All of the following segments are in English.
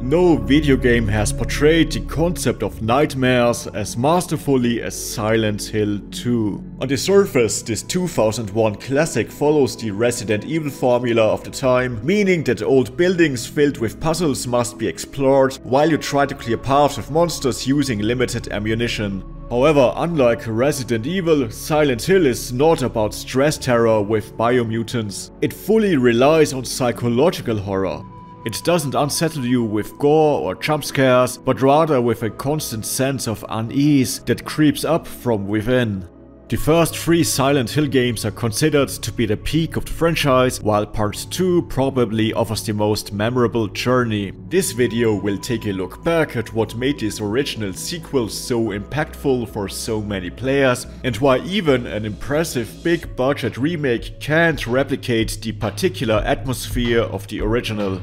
No video game has portrayed the concept of nightmares as masterfully as Silent Hill 2. On the surface, this 2001 classic follows the Resident Evil formula of the time, meaning that old buildings filled with puzzles must be explored while you try to clear paths of monsters using limited ammunition. However, unlike Resident Evil, Silent Hill is not about stress terror with biomutants. It fully relies on psychological horror. It doesn't unsettle you with gore or jump scares, but rather with a constant sense of unease that creeps up from within. The first 3 Silent Hill games are considered to be the peak of the franchise, while part 2 probably offers the most memorable journey. This video will take a look back at what made this original sequel so impactful for so many players, and why even an impressive big budget remake can't replicate the particular atmosphere of the original.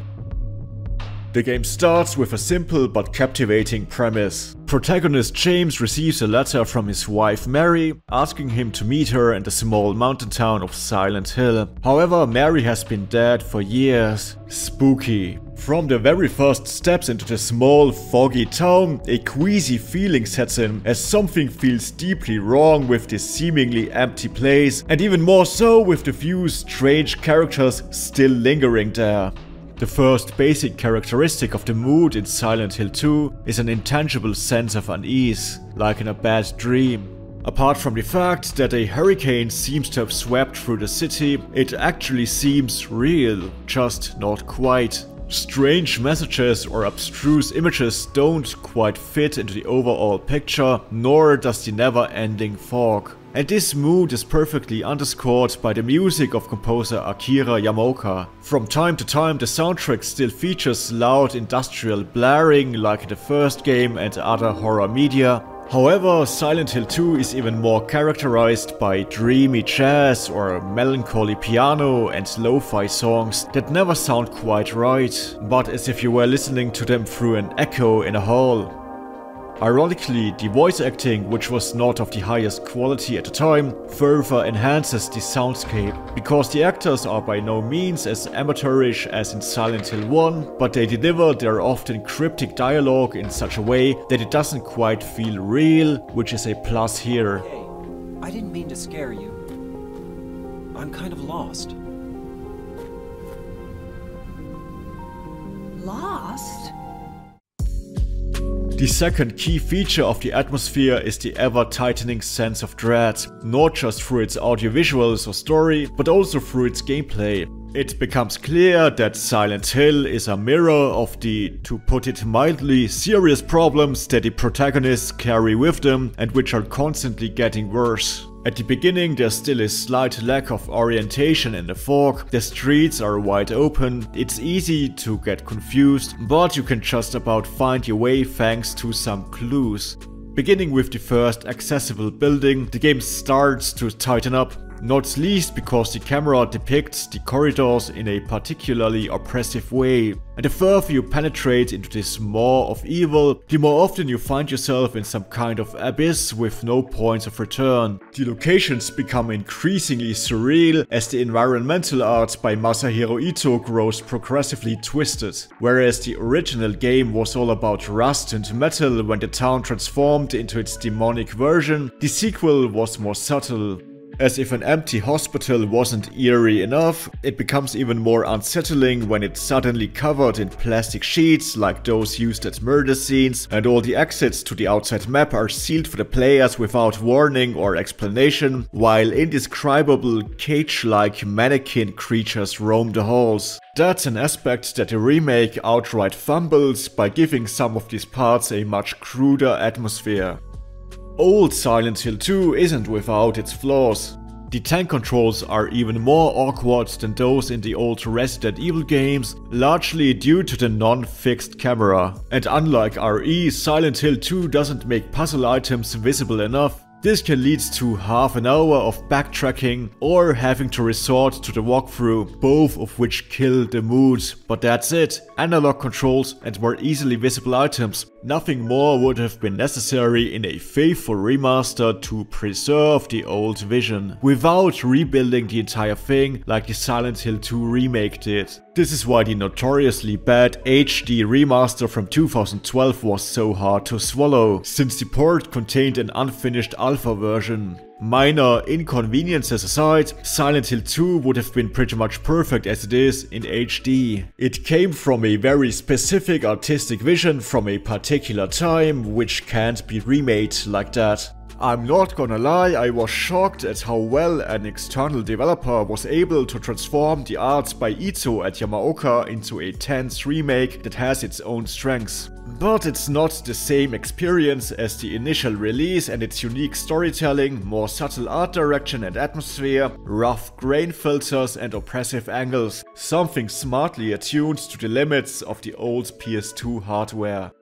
The game starts with a simple but captivating premise. Protagonist James receives a letter from his wife Mary, asking him to meet her in the small mountain town of Silent Hill. However, Mary has been dead for years. Spooky. From the very first steps into the small, foggy town, a queasy feeling sets in as something feels deeply wrong with this seemingly empty place, and even more so with the few strange characters still lingering there. The first basic characteristic of the mood in Silent Hill 2 is an intangible sense of unease, like in a bad dream. Apart from the fact that a hurricane seems to have swept through the city, it actually seems real, just not quite. Strange messages or abstruse images don't quite fit into the overall picture, nor does the never-ending fog. And this mood is perfectly underscored by the music of composer Akira Yamaoka. From time to time the soundtrack still features loud industrial blaring like in the first game and other horror media. However, Silent Hill 2 is even more characterized by dreamy jazz or melancholy piano and lo-fi songs that never sound quite right, but as if you were listening to them through an echo in a hall. Ironically, the voice acting, which was not of the highest quality at the time, further enhances the soundscape, because the actors are by no means as amateurish as in Silent Hill 1, but they deliver their often cryptic dialogue in such a way that it doesn't quite feel real, which is a plus here. Hey, I didn't mean to scare you. I'm kind of lost. Lost? The second key feature of the atmosphere is the ever-tightening sense of dread, not just through its audiovisuals or story, but also through its gameplay. It becomes clear that Silent Hill is a mirror of the, to put it mildly, serious problems that the protagonists carry with them and which are constantly getting worse. At the beginning there's still a slight lack of orientation in the fog, the streets are wide open, it's easy to get confused, but you can just about find your way thanks to some clues. Beginning with the first accessible building, the game starts to tighten up. Not least because the camera depicts the corridors in a particularly oppressive way. And the further you penetrate into this maw of evil, the more often you find yourself in some kind of abyss with no points of return. The locations become increasingly surreal as the environmental art by Masahiro Ito grows progressively twisted. Whereas the original game was all about rust and metal when the town transformed into its demonic version, the sequel was more subtle. As if an empty hospital wasn't eerie enough, it becomes even more unsettling when it's suddenly covered in plastic sheets like those used at murder scenes, and all the exits to the outside map are sealed for the players without warning or explanation, while indescribable cage-like mannequin creatures roam the halls. That's an aspect that the remake outright fumbles by giving some of these parts a much cruder atmosphere. Old Silent Hill 2 isn't without its flaws. The tank controls are even more awkward than those in the old Resident Evil games, largely due to the non-fixed camera. And unlike RE, Silent Hill 2 doesn't make puzzle items visible enough. This can lead to half an hour of backtracking or having to resort to the walkthrough, both of which kill the mood. But that's it, analog controls and more easily visible items. Nothing more would have been necessary in a faithful remaster to preserve the old vision, without rebuilding the entire thing like the Silent Hill 2 remake did. This is why the notoriously bad HD remaster from 2012 was so hard to swallow, since the port contained an unfinished alpha version. Minor inconveniences aside, Silent Hill 2 would have been pretty much perfect as it is in HD. It came from a very specific artistic vision from a particular time, which can't be remade like that. I'm not gonna lie, I was shocked at how well an external developer was able to transform the art by Ito at Yamaoka into a tense remake that has its own strengths. But it's not the same experience as the initial release, and its unique storytelling, more subtle art direction and atmosphere, rough grain filters and oppressive angles, something smartly attuned to the limits of the old PS2 hardware.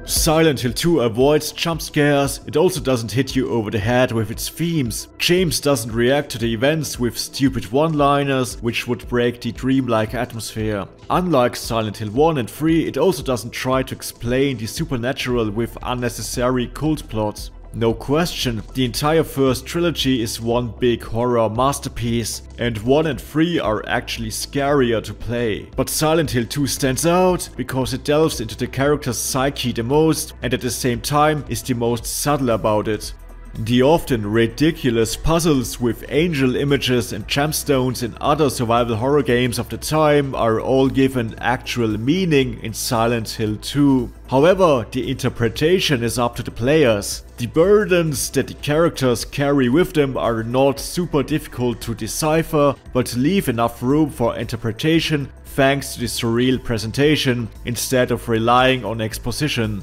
Silent Hill 2 avoids jump scares, it also doesn't hit you over the head with its themes. James doesn't react to the events with stupid one-liners, which would break the dreamlike atmosphere. Unlike Silent Hill 1 and 3, it also doesn't try to explain the supernatural with unnecessary cult plots. No question, the entire first trilogy is one big horror masterpiece, and 1 and 3 are actually scarier to play. But Silent Hill 2 stands out because it delves into the character's psyche the most, and at the same time is the most subtle about it. The often ridiculous puzzles with angel images and gemstones in other survival horror games of the time are all given actual meaning in Silent Hill 2. However, the interpretation is up to the players. The burdens that the characters carry with them are not super difficult to decipher, but leave enough room for interpretation thanks to the surreal presentation, instead of relying on exposition.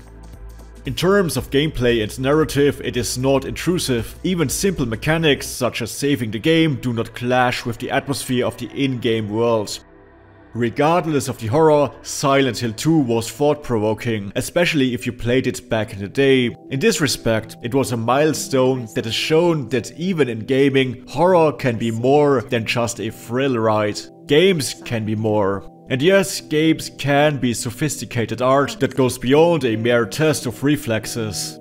In terms of gameplay and narrative, it is not intrusive. Even simple mechanics such as saving the game do not clash with the atmosphere of the in-game world. Regardless of the horror, Silent Hill 2 was thought-provoking, especially if you played it back in the day. In this respect, it was a milestone that has shown that even in gaming, horror can be more than just a thrill ride. Games can be more. And yes, games can be sophisticated art that goes beyond a mere test of reflexes.